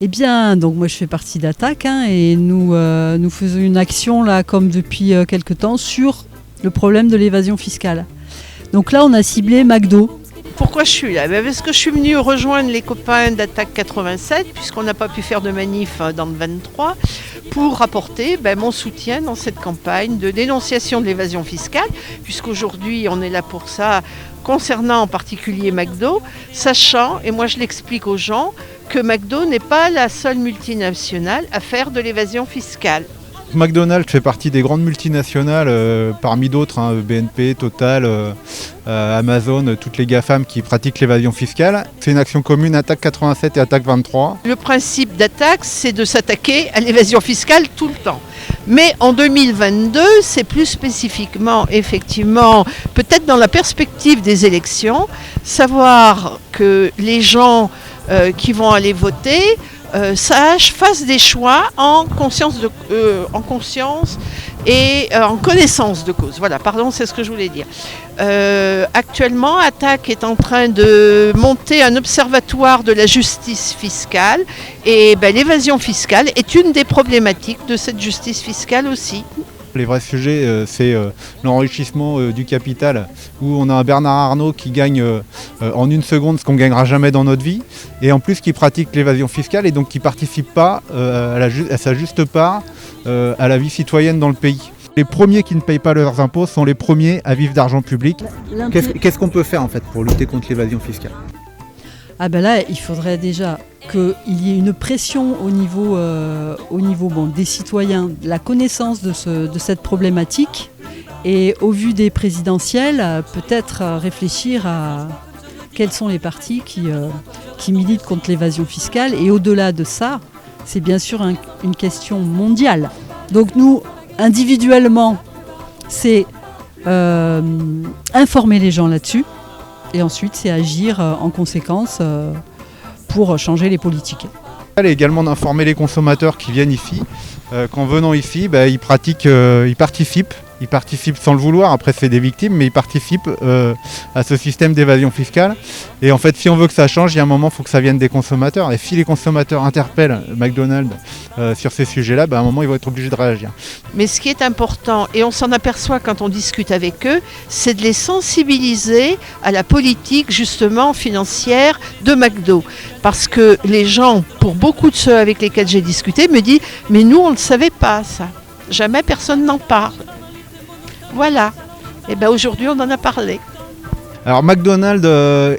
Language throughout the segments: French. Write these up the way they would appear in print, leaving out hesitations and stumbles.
Eh bien, donc moi je fais partie d'Attaque et nous faisons une action là comme depuis quelque temps sur le problème de l'évasion fiscale. Donc là on a ciblé McDo. Pourquoi je suis là ? Parce que je suis venue rejoindre les copains d'Attaque 87, puisqu'on n'a pas pu faire de manif dans le 23, pour apporter mon soutien dans cette campagne de dénonciation de l'évasion fiscale, puisqu'aujourd'hui on est là pour ça, concernant en particulier McDo, sachant, et moi je l'explique aux gens, que McDo n'est pas la seule multinationale à faire de l'évasion fiscale. McDonald's fait partie des grandes multinationales, parmi d'autres, BNP, Total, Amazon, toutes les GAFAM qui pratiquent l'évasion fiscale. C'est une action commune, Attaque 87 et Attaque 23. Le principe d'Attaque, c'est de s'attaquer à l'évasion fiscale tout le temps. Mais en 2022, c'est plus spécifiquement, effectivement, peut-être dans la perspective des élections, savoir que les gens qui vont aller voter fassent des choix en conscience et en connaissance de cause. Voilà, pardon, c'est ce que je voulais dire. Actuellement, Attaque est en train de monter un observatoire de la justice fiscale et l'évasion fiscale est une des problématiques de cette justice fiscale aussi. Les vrais sujets, c'est l'enrichissement du capital, où on a un Bernard Arnault qui gagne en une seconde ce qu'on ne gagnera jamais dans notre vie, et en plus qui pratique l'évasion fiscale et donc qui ne participe pas à sa juste part à la vie citoyenne dans le pays. Les premiers qui ne payent pas leurs impôts sont les premiers à vivre d'argent public. Qu'est-ce qu'on peut faire en fait pour lutter contre l'évasion fiscale ? Ah ben là, il faudrait déjà qu'il y ait une pression au niveau des citoyens, la connaissance de cette problématique et au vu des présidentielles, peut-être réfléchir à quels sont les partis qui militent contre l'évasion fiscale. Et au-delà de ça, c'est bien sûr une question mondiale. Donc nous, individuellement, c'est informer les gens là-dessus. Et ensuite, c'est agir en conséquence pour changer les politiques. Et également d'informer les consommateurs qui viennent ici, qu'en venant ici, ils participent sans le vouloir, après c'est des victimes, mais ils participent à ce système d'évasion fiscale. Et en fait, si on veut que ça change, il y a un moment, il faut que ça vienne des consommateurs. Et si les consommateurs interpellent McDonald's sur ces sujets-là, à un moment, ils vont être obligés de réagir. Mais ce qui est important, et on s'en aperçoit quand on discute avec eux, c'est de les sensibiliser à la politique justement financière de McDo. Parce que les gens, pour beaucoup de ceux avec lesquels j'ai discuté, me disent « mais nous, on ne savait pas ça. Jamais personne n'en parle. » Voilà. Et aujourd'hui, on en a parlé. Alors McDonald's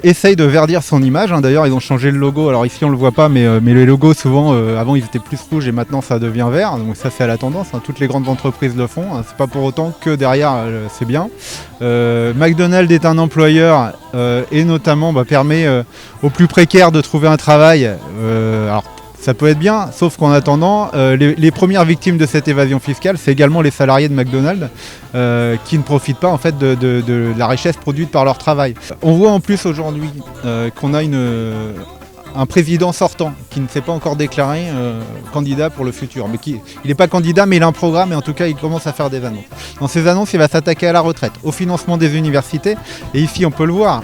essaye de verdir son image, d'ailleurs ils ont changé le logo, alors ici on le voit pas mais les logos souvent avant ils étaient plus rouges et maintenant ça devient vert, donc ça c'est à la tendance, toutes les grandes entreprises le font, c'est pas pour autant que derrière c'est bien. McDonald's est un employeur et notamment permet aux plus précaires de trouver un travail, alors ça peut être bien, sauf qu'en attendant, les premières victimes de cette évasion fiscale, c'est également les salariés de McDonald's qui ne profitent pas en fait de la richesse produite par leur travail. On voit en plus aujourd'hui qu'on a un président sortant qui ne s'est pas encore déclaré candidat pour le futur. Mais il n'est pas candidat, mais il a un programme et en tout cas il commence à faire des annonces. Dans ces annonces, il va s'attaquer à la retraite, au financement des universités. Et ici, on peut le voir.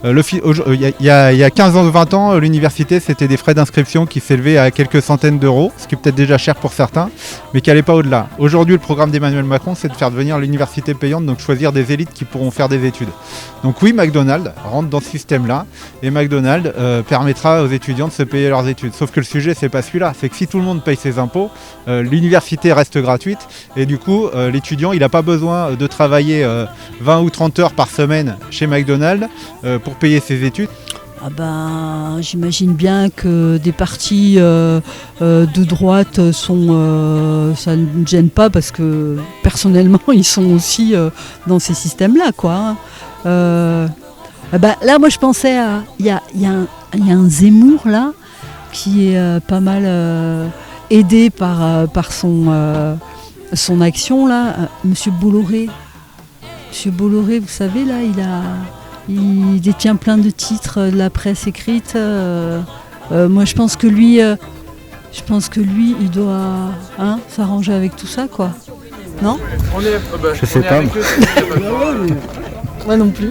Il y a 15 ans, 20 ans, l'université, c'était des frais d'inscription qui s'élevaient à quelques centaines d'euros, ce qui est peut-être déjà cher pour certains, mais qui n'allait pas au-delà. Aujourd'hui, le programme d'Emmanuel Macron, c'est de faire devenir l'université payante, donc choisir des élites qui pourront faire des études. Donc oui, McDonald's rentre dans ce système-là, et McDonald's permettra aux étudiants de se payer leurs études. Sauf que le sujet, c'est pas celui-là, c'est que si tout le monde paye ses impôts, l'université reste gratuite, et du coup, l'étudiant, il n'a pas besoin de travailler 20 ou 30 heures par semaine chez McDonald's pour payer ses études. J'imagine bien que des partis de droite ça ne me gêne pas parce que personnellement ils sont aussi dans ces systèmes-là, quoi. Là, moi je pensais à il y a un Zemmour là qui est pas mal aidé par son action là, Monsieur Bolloré. Monsieur Bolloré, vous savez là, il détient plein de titres de la presse écrite. Moi, je pense que lui, il doit s'arranger avec tout ça, quoi. Non ? Je sais pas. Moi non plus.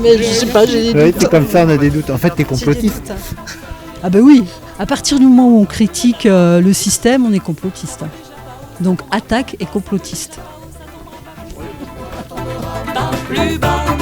Mais je sais pas, j'ai des doutes. C'est comme ça, on a des doutes. En fait, t'es complotiste. Ah oui. À partir du moment où on critique le système, on est complotiste. Donc attaque et complotiste. Plus bas.